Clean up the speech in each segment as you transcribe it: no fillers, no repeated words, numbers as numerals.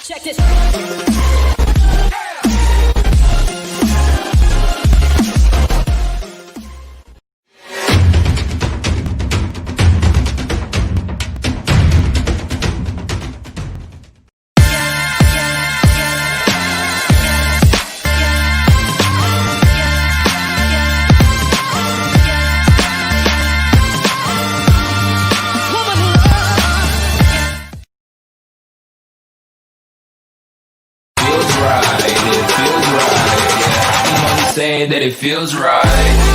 Check this. Saying that it feels right.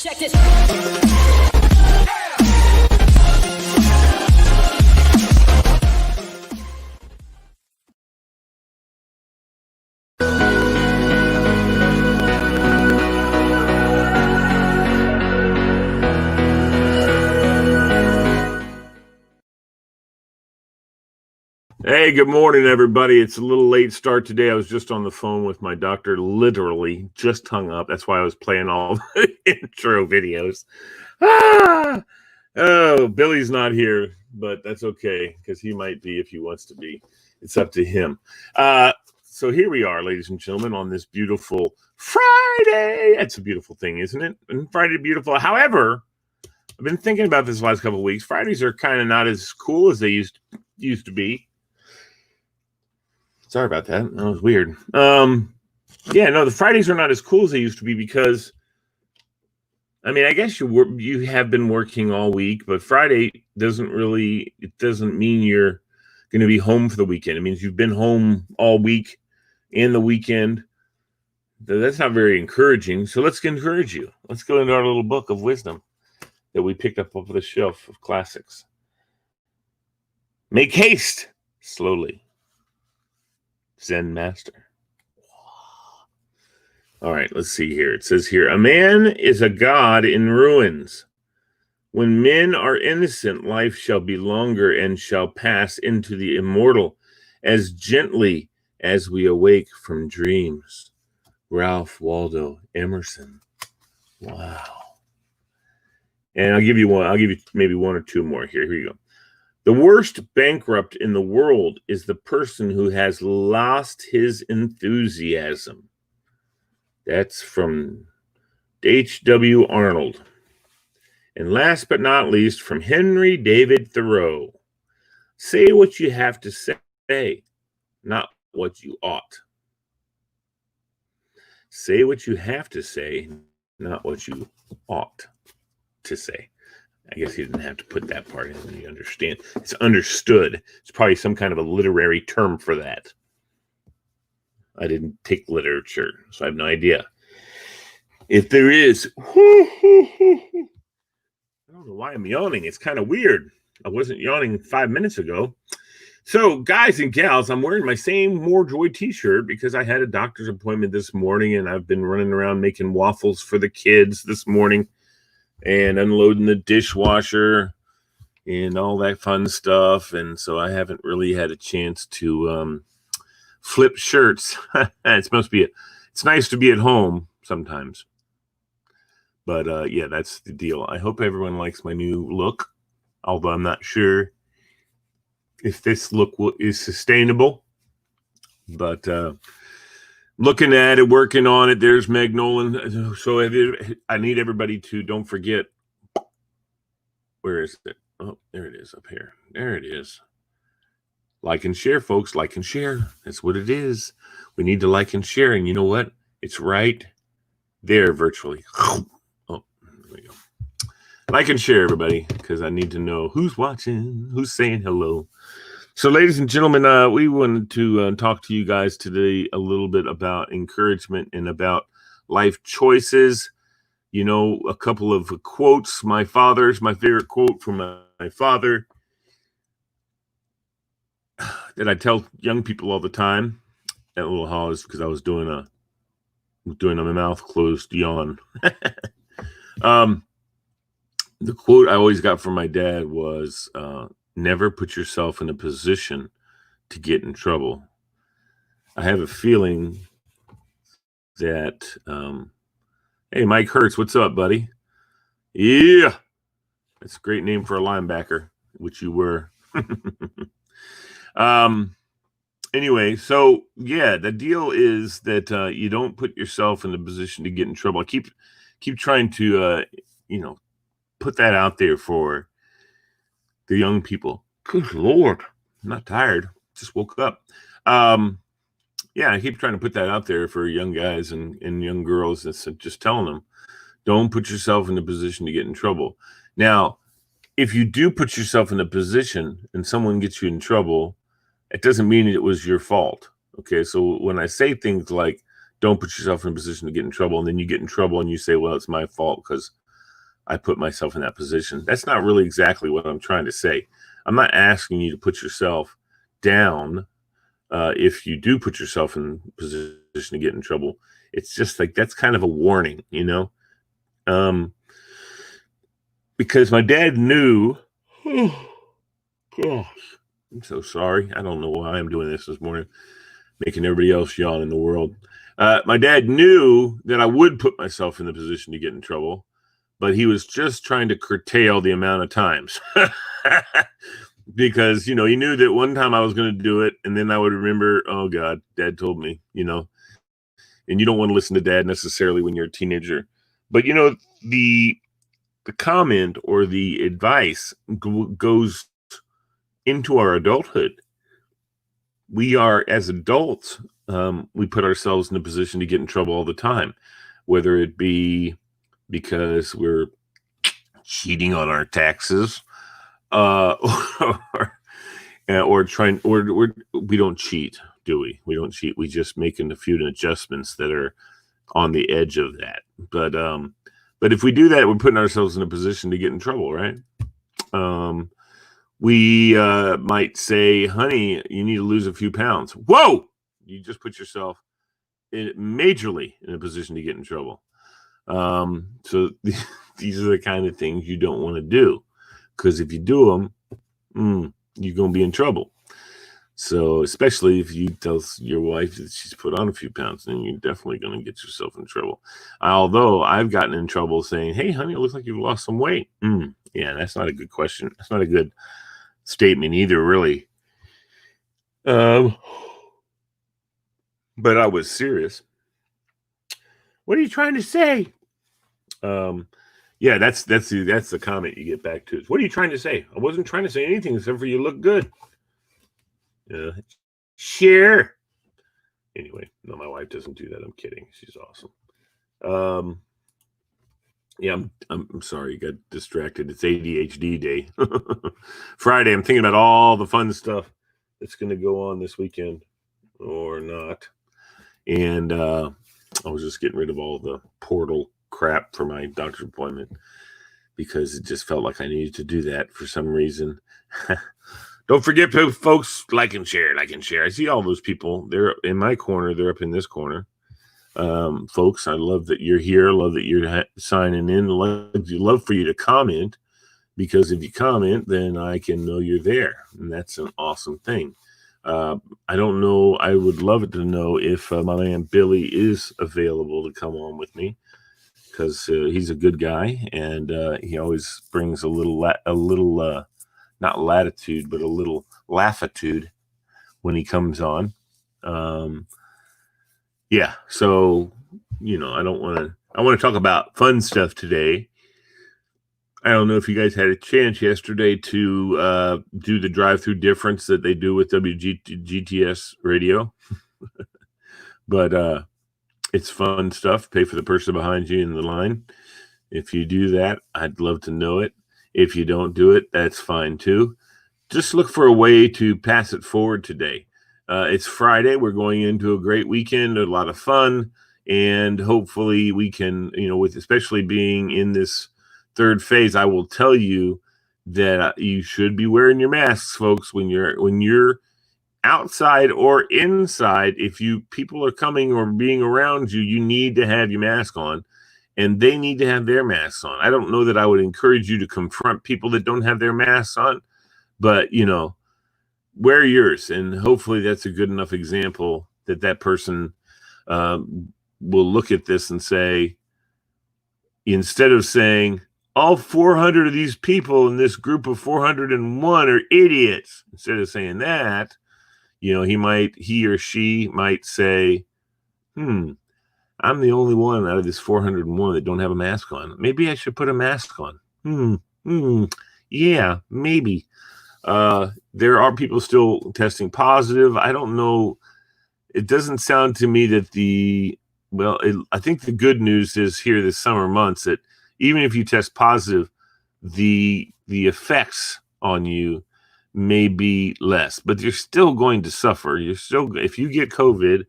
Check this. Hey, good morning, everybody. It's a little late start today. I was just on the phone with my doctor, literally just hung up. That's why I was playing all the intro videos. Oh, Billy's not here, but that's okay because he might be if he wants to be. It's up to him. So here we are, ladies and gentlemen, on this beautiful Friday. That's a beautiful thing, isn't it? And Friday, beautiful. However, I've been thinking about this the last couple of weeks. Fridays are kind of not as cool as they used to be. Sorry about that. That was weird. The Fridays are not as cool as they used to be because, I mean, I guess you have been working all week, but Friday doesn't mean you're going to be home for the weekend. It means you've been home all week and the weekend. That's not very encouraging. So let's encourage you. Let's go into our little book of wisdom that we picked up off the shelf of classics. Make haste slowly. Zen master. All right, let's see here. It says here, a man is a god in ruins. When men are innocent, life shall be longer and shall pass into the immortal as gently as we awake from dreams. Ralph Waldo Emerson. Wow. And I'll give you maybe one or two more here. Here you go. The worst bankrupt in the world is the person who has lost his enthusiasm. That's from H.W. Arnold. And last but not least, from Henry David Thoreau. Say what you have to say, not what you ought. Say what you have to say, not what you ought to say. I guess he didn't have to put that part in. You understand? It's understood. It's probably some kind of a literary term for that. I didn't take literature, so I have no idea. If there is, I don't know why I'm yawning. It's kind of weird. I wasn't yawning 5 minutes ago. So, guys and gals, I'm wearing my same More Joy t-shirt because I had a doctor's appointment this morning, and I've been running around making waffles for the kids this morning and unloading the dishwasher and all that fun stuff. And so I haven't really had a chance to flip shirts. It's nice to be at home sometimes. But yeah, that's the deal. I hope everyone likes my new look, although I'm not sure if this look is sustainable. But looking at it, working on it, there's Meg Nolan. So I need everybody to don't forget. Where is it? Oh, there it is up here. There it is. Like and share, folks. Like and share. That's what it is. We need to like and share. And you know what? It's right there virtually. Oh, there we go. Like and share, everybody, because I need to know who's watching, who's saying hello. So, ladies and gentlemen, we wanted to talk to you guys today a little bit about encouragement and about life choices. You know, a couple of quotes. My favorite quote from my father that I tell young people all the time. That little haw is because I was doing a mouth closed yawn. The quote I always got from my dad was, never put yourself in a position to get in trouble. I have a feeling that, hey, Mike Hertz, what's up, buddy? Yeah, that's a great name for a linebacker, which you were. Anyway, so yeah, the deal is that you don't put yourself in a position to get in trouble. I keep trying to, put that out there for the young people. Good Lord, I'm not tired. Just woke up. Yeah, I keep trying to put that out there for young guys and young girls. That's just telling them, don't put yourself in a position to get in trouble. Now, if you do put yourself in a position and someone gets you in trouble, it doesn't mean it was your fault. Okay, so when I say things like, don't put yourself in a position to get in trouble, and then you get in trouble and you say, well, it's my fault because I put myself in that position. That's not really exactly what I'm trying to say. I'm not asking you to put yourself down if you do put yourself in a position to get in trouble. It's just like that's kind of a warning, because my dad knew. Oh, gosh, I'm so sorry. I don't know why I'm doing this morning, making everybody else yawn in the world. My dad knew that I would put myself in the position to get in trouble, but he was just trying to curtail the amount of times because, he knew that one time I was going to do it. And then I would remember, oh God, Dad told me, and you don't want to listen to Dad necessarily when you're a teenager, but the comment or the advice goes into our adulthood. We are, as adults, we put ourselves in a position to get in trouble all the time, whether it be because we're cheating on our taxes, or we don't cheat, do we? We don't cheat. We just making a few adjustments that are on the edge of that. But if we do that, we're putting ourselves in a position to get in trouble, right? We might say, honey, you need to lose a few pounds. Whoa! You just put yourself majorly in a position to get in trouble. So these are the kind of things you don't want to do, because if you do them, you're going to be in trouble. So especially if you tell your wife that she's put on a few pounds, then you're definitely going to get yourself in trouble. Although I've gotten in trouble saying, hey, honey, it looks like you've lost some weight. Yeah, that's not a good question. That's not a good statement either, really. But I was serious. What are you trying to say? Yeah, that's the comment you get back to. What are you trying to say? I wasn't trying to say anything except for you look good. Share. Anyway, no, my wife doesn't do that. I'm kidding. She's awesome. Yeah, I'm sorry. You got distracted. It's ADHD day. Friday. I'm thinking about all the fun stuff that's going to go on this weekend or not. And I was just getting rid of all the portal crap for my doctor's appointment because it just felt like I needed to do that for some reason. Don't forget, folks, like and share, like and share. I see all those people. They're in my corner. They're up in this corner. Folks, I love that you're here. Love that you're signing in. Love for you to comment, because if you comment, then I can know you're there, and that's an awesome thing. I don't know. I would love it to know if my man Billy is available to come on with me, because he's a good guy, and he always brings a little not latitude, but a little laughatitude when he comes on. Yeah, so I want to talk about fun stuff today. I don't know if you guys had a chance yesterday to do the drive-through difference that they do with WGTS radio, but it's fun stuff. Pay for the person behind you in the line. If you do that, I'd love to know it. If you don't do it, that's fine too. Just look for a way to pass it forward today. It's Friday. We're going into a great weekend, a lot of fun, and hopefully we can, with especially being in this third phase, I will tell you that you should be wearing your masks, folks, when you're outside or inside. If people are coming or being around you, you need to have your mask on, and they need to have their masks on. I don't know that I would encourage you to confront people that don't have their masks on, but wear yours, and hopefully that's a good enough example that person will look at this and say, instead of saying all 400 of these people in this group of 401 are idiots, instead of saying that, he or she might say, I'm the only one out of this 401 that don't have a mask on. Maybe I should put a mask on. Yeah, maybe. There are people still testing positive. I don't know. It doesn't sound to me that I think the good news is here this summer months that even if you test positive, the effects on you may be less, but you're still going to suffer. If you get COVID,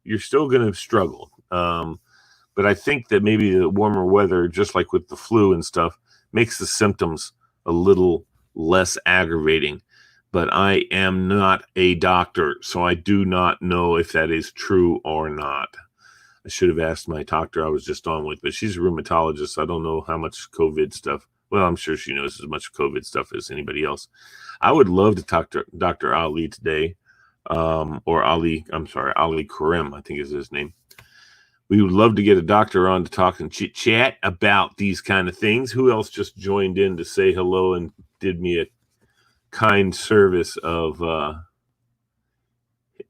you're still going to struggle. But I think that maybe the warmer weather, just like with the flu and stuff, makes the symptoms a little less aggravating. But I am not a doctor, so I do not know if that is true or not. I should have asked my doctor I was just on with, but she's a rheumatologist, so I don't know how much COVID stuff. Well, I'm sure she knows as much COVID stuff as anybody else. I would love to talk to Dr. Ali today, or Ali Karim, I think is his name. We would love to get a doctor on to talk and chit-chat about these kind of things. Who else just joined in to say hello and did me a kind service of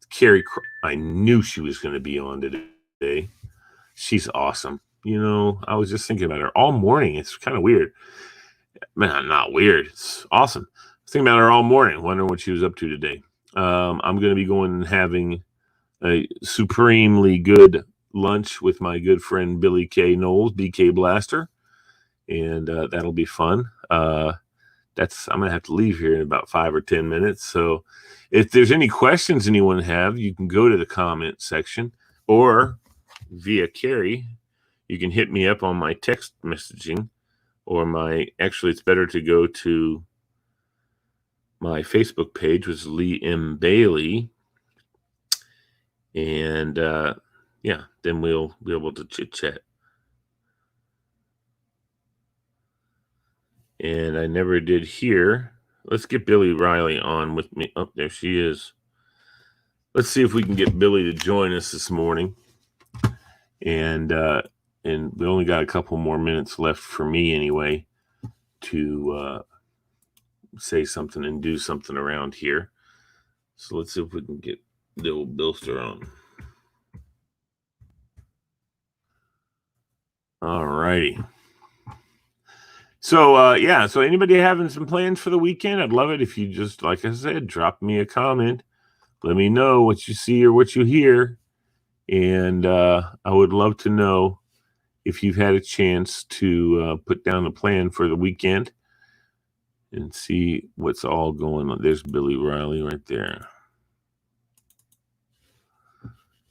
Carrie? I knew she was going to be on today. She's awesome. I was just thinking about her all morning. It's kind of weird. Man, not weird. It's awesome. I was thinking about her all morning, wondering what she was up to today. I'm going to be going and having a supremely good lunch with my good friend Billy K. Knowles, BK Blaster, and that'll be fun. I'm gonna have to leave here in about 5 or 10 minutes. So if there's any questions anyone have, you can go to the comment section, or via Carrie, you can hit me up on my text messaging, or actually it's better to go to my Facebook page, which is Lee M. Bailey, and then we'll be able to chit chat. And I never did hear. Let's get Billy Riley on with me. Oh, there she is. Let's see if we can get Billy to join us this morning. And we only got a couple more minutes left for me anyway to say something and do something around here. So let's see if we can get the old Billster on. All righty. So, so anybody having some plans for the weekend? I'd love it if you just, like I said, drop me a comment. Let me know what you see or what you hear. And I would love to know if you've had a chance to put down a plan for the weekend and see what's all going on. There's Billy Riley right there.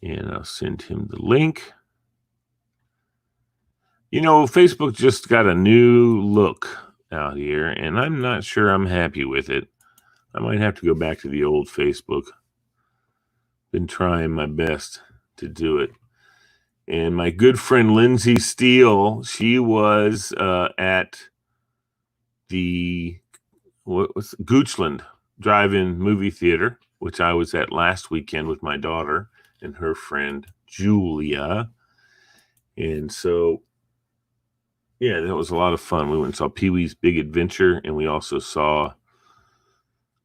And I'll send him the link. Facebook just got a new look out here, and I'm not sure I'm happy with it. I might have to go back to the old Facebook. Been trying my best to do it. And my good friend Lindsay Steele, she was at the Goochland Drive-In Movie Theater, which I was at last weekend with my daughter and her friend Julia. And so, yeah, that was a lot of fun. We went and saw Pee-wee's Big Adventure, and we also saw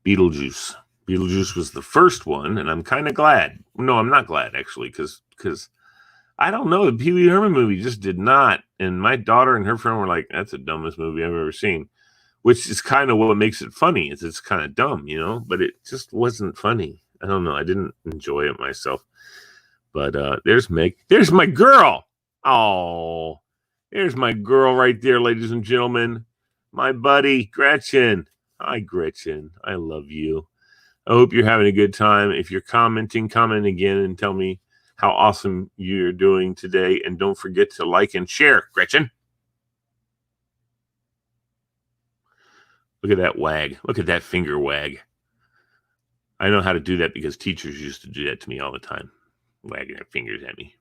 Beetlejuice. Beetlejuice was the first one, and I'm kind of glad. No, I'm not glad, actually, because I don't know. The Pee Wee Herman movie just did not. And my daughter and her friend were like, that's the dumbest movie I've ever seen, which is kind of what makes it funny. It's kind of dumb, but it just wasn't funny. I don't know. I didn't enjoy it myself. But there's Meg. There's my girl. Oh, there's my girl right there, ladies and gentlemen. My buddy, Gretchen. Hi, Gretchen. I love you. I hope you're having a good time. If you're comment again and tell me how awesome you're doing today. And don't forget to like and share, Gretchen. Look at that wag. Look at that finger wag. I know how to do that because teachers used to do that to me all the time, wagging their fingers at me.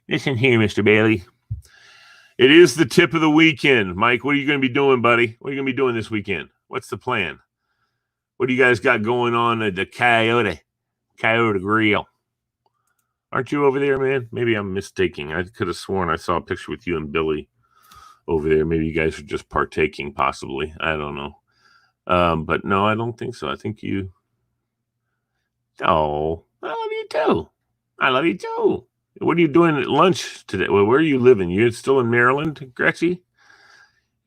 Listen here, Mr. Bailey. It is the tip of the weekend. Mike, what are you going to be doing, buddy? What are you going to be doing this weekend? What's the plan? What do you guys got going on at the Coyote Grill? Aren't you over there, man? Maybe I'm mistaking. I could have sworn I saw a picture with you and Billy over there. Maybe you guys are just partaking, possibly. I don't know. But no, I don't think so. I think you... Oh, I love you too. I love you too. What are you doing at lunch today? Well, where are you living? You're still in Maryland, Gretchen?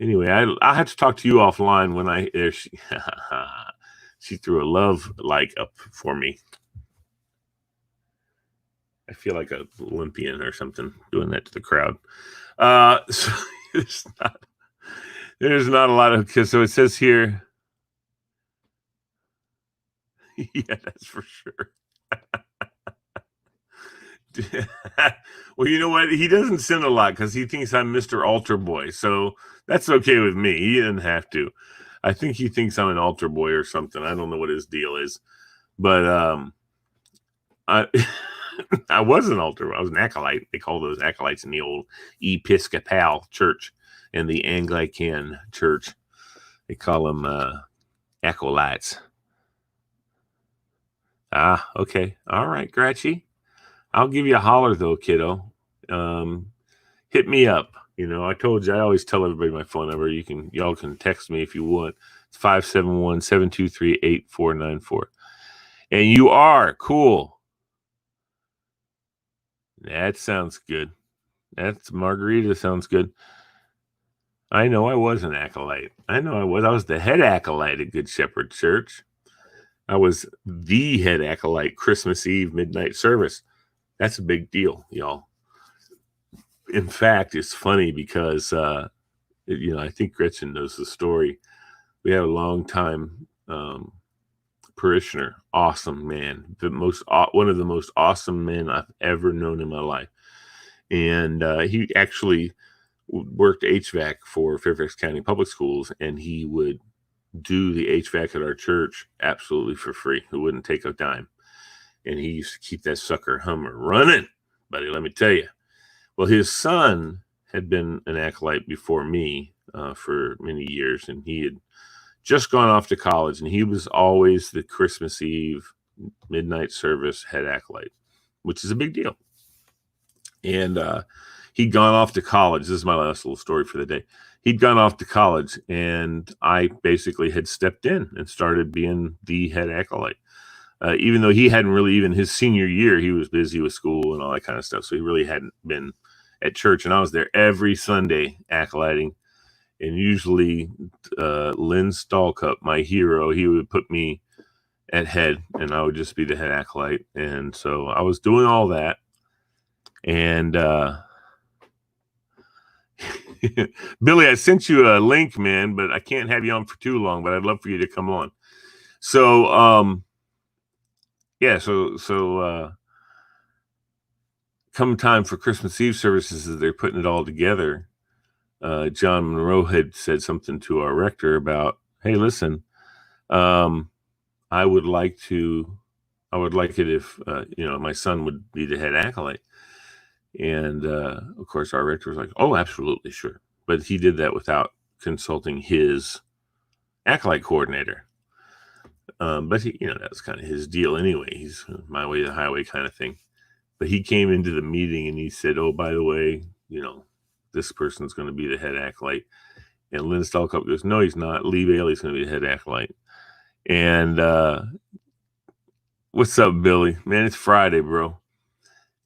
Anyway, I'll have to talk to you offline when there she threw a love like up for me. I feel like an Olympian or something doing that to the crowd. So there's not a lot of, so it says here. Yeah, that's for sure. Well, you know what? He doesn't send a lot because he thinks I'm Mr. Altar Boy. So that's okay with me. He didn't have to. I think he thinks I'm an altar boy or something. I don't know what his deal is. But I was an altar. I was an acolyte. They call those acolytes in the old Episcopal church and the Anglican church. They call them acolytes. Ah, okay. All right, Gratchy. I'll give you a holler, though, kiddo. Hit me up. I told you, I always tell everybody my phone number. Y'all can text me if you want. It's 571-723-8494. And you are cool. That sounds good. That's margarita sounds good. I know I was an acolyte. I know I was. I was the head acolyte at Good Shepherd Church. I was the head acolyte Christmas Eve midnight service. That's a big deal, y'all. In fact, it's funny because, I think Gretchen knows the story. We had a long time parishioner, awesome man, one of the most awesome men I've ever known in my life. And he actually worked HVAC for Fairfax County Public Schools, and he would do the HVAC at our church absolutely for free. He wouldn't take a dime. And he used to keep that sucker Hummer running, buddy, let me tell you. Well, his son had been an acolyte before me for many years, and he had just gone off to college, and he was always the Christmas Eve midnight service head acolyte, which is a big deal. And he'd gone off to college. This is my last little story for the day. He'd gone off to college, and I basically had stepped in and started being the head acolyte. Even though he hadn't really, even his senior year, he was busy with school and all that kind of stuff. So he really hadn't been at church. And I was there every Sunday acolyting. And usually Lynn Stallcup, my hero, he would put me at head, and I would just be the head acolyte. And so I was doing all that. And Billy, I sent you a link, man, but I can't have you on for too long, but I'd love for you to come on. So, yeah, so come time for Christmas Eve services, as they're putting it all together, John Monroe had said something to our rector about, hey, listen, I would like it if, my son would be the head acolyte. And, of course, our rector was like, oh, absolutely, sure. But he did that without consulting his acolyte coordinator. But that was kind of his deal anyway. He's my way to the highway kind of thing. But he came into the meeting and he said, oh, by the way, this person's going to be the head acolyte. And Lynn Stallcup goes, no, he's not. Lee Bailey's going to be the head acolyte. And what's up, Billy? Man, it's Friday, bro.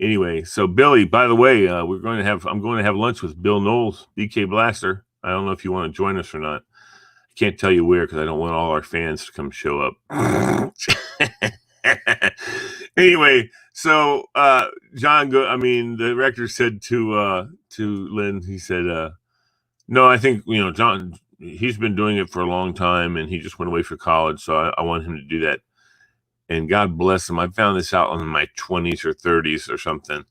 Anyway, so Billy, by the way, I'm going to have lunch with Bill Knowles, BK Blaster. I don't know if you want to join us or not. I can't tell you where because I don't want all our fans to come show up. Anyway, so the rector said to Lynn, he said, no, I think John, he's been doing it for a long time and he just went away for college, so I want him to do that. And God bless him. I found this out in my 20s or 30s or something.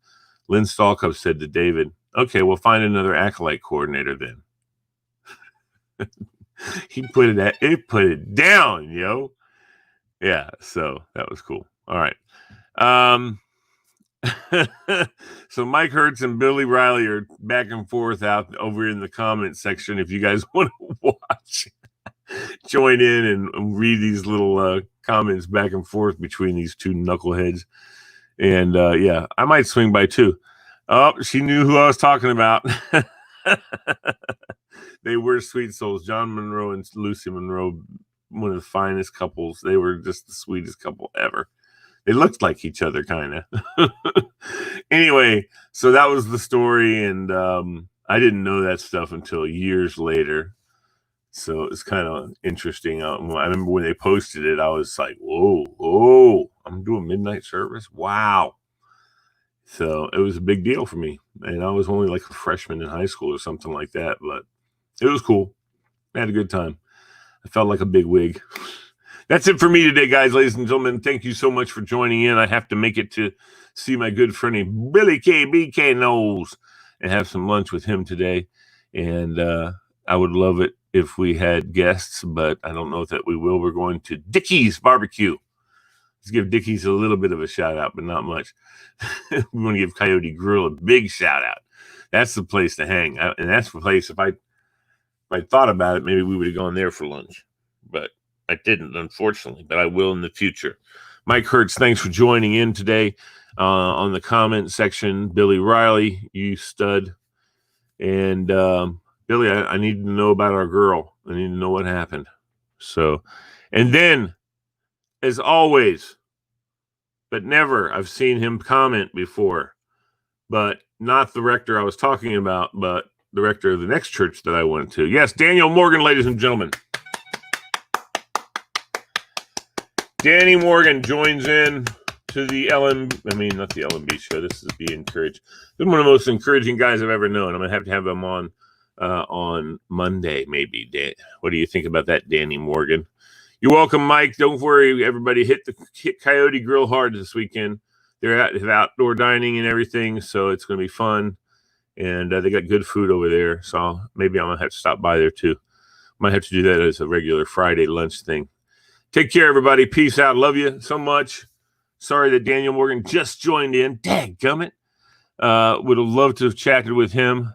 Lynn Stallcup said to David, okay, we'll find another acolyte coordinator then. He put it down, yo. Yeah, so that was cool. All right. So Mike Hertz and Billy Riley are back and forth out over in the comment section. If you guys want to watch, join in and read these little comments back and forth between these two knuckleheads. And yeah, I might swing by too. Oh, she knew who I was talking about. They were sweet souls. John Monroe and Lucy Monroe, one of the finest couples. They were just the sweetest couple ever. They looked like each other, kind of. Anyway, so that was the story, and I didn't know that stuff until years later. So it's kind of interesting. I remember when they posted it, I was like, whoa, I'm doing midnight service? Wow. So it was a big deal for me. And I was only like a freshman in high school or something like that, but it was cool. I had a good time. I felt like a big wig. That's it for me today, guys, ladies and gentlemen. Thank you so much for joining in. I have to make it to see my good friend Billy K. BK Knowles and have some lunch with him today. And I would love it if we had guests, but I don't know that we will. We're going to Dickey's Barbecue. Let's give Dickey's a little bit of a shout out, but not much. We want to give Coyote Grill a big shout out. That's the place to hang. And that's the place, if I thought about it, maybe we would have gone there for lunch. But I didn't, unfortunately, but I will in the future. Mike Hertz, thanks for joining in today on the comment section. Billy Riley, you stud. And Billy, I need to know about our girl. I need to know what happened. So, and then, as always, but never, I've seen him comment before, but not the rector I was talking about, but the rector of the next church that I went to. Yes, Daniel Morgan, ladies and gentlemen. Danny Morgan joins in to the not the LMB show. This is Be Encouraged. This is one of the most encouraging guys I've ever known. I'm going to have him on Monday, maybe. Dan, what do you think about that, Danny Morgan? You're welcome, Mike. Don't worry, everybody. Hit Coyote Grill hard this weekend. They're have outdoor dining and everything, so it's going to be fun. And they got good food over there, so maybe I'm going to have to stop by there too. Might have to do that as a regular Friday lunch thing. Take care, everybody. Peace out. Love you so much. Sorry that Daniel Morgan just joined in. Dadgummit. Would have loved to have chatted with him.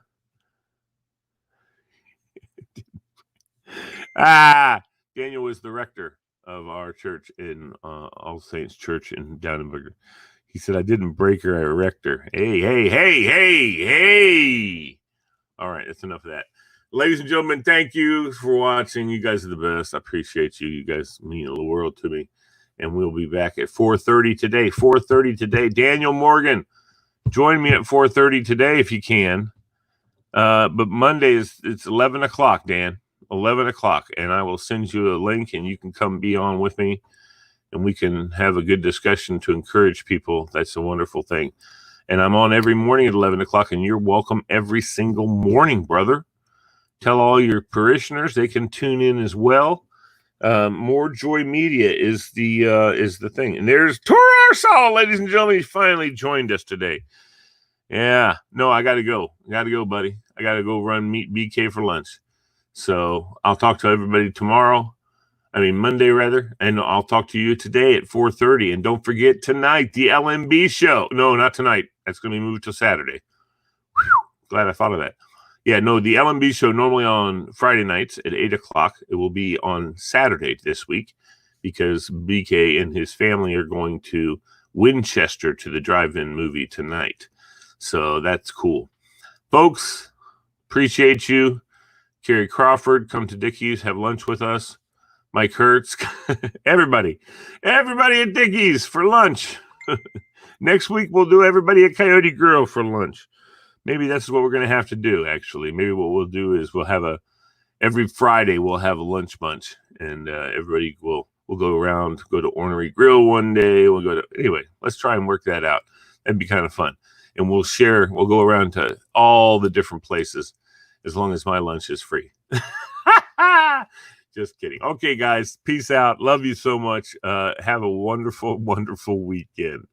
Daniel was the rector of our church in All Saints Church in Downenberger. He said, I didn't break her, I rector. Hey. All right, that's enough of that. Ladies and gentlemen, thank you for watching. You guys are the best. I appreciate you. You guys mean the world to me. And we'll be back at 4:30 today. 4:30 today. Daniel Morgan, join me at 4:30 today if you can. But Monday it's 11 o'clock, Dan. 11 o'clock. And I will send you a link and you can come be on with me. And we can have a good discussion to encourage people. That's a wonderful thing. And I'm on every morning at 11 o'clock. And you're welcome every single morning, brother. Tell all your parishioners they can tune in as well. More Joy Media is the thing. And there's Tor Arsal, ladies and gentlemen. He finally joined us today. Yeah. No, I got to go. Buddy. I got to go meet BK for lunch. So I'll talk to everybody tomorrow. Monday rather. And I'll talk to you today at 4:30. And don't forget tonight, the LMB show. No, not tonight. That's going to be moved to Saturday. Whew, glad I thought of that. Yeah, no, the LMB show normally on Friday nights at 8 o'clock. It will be on Saturday this week because BK and his family are going to Winchester to the drive-in movie tonight. So that's cool. Folks, appreciate you. Carrie Crawford, come to Dickey's, have lunch with us. Mike Hertz, everybody at Dickey's for lunch. Next week, we'll do everybody at Coyote Grill for lunch. Maybe that's what we're going to have to do, actually. Maybe what we'll do is every Friday, we'll have a lunch bunch, and everybody will go around, go to Ornery Grill one day. Anyway, let's try and work that out. That'd be kind of fun. And we'll go around to all the different places as long as my lunch is free. Just kidding. Okay, guys, peace out. Love you so much. Have a wonderful, wonderful weekend.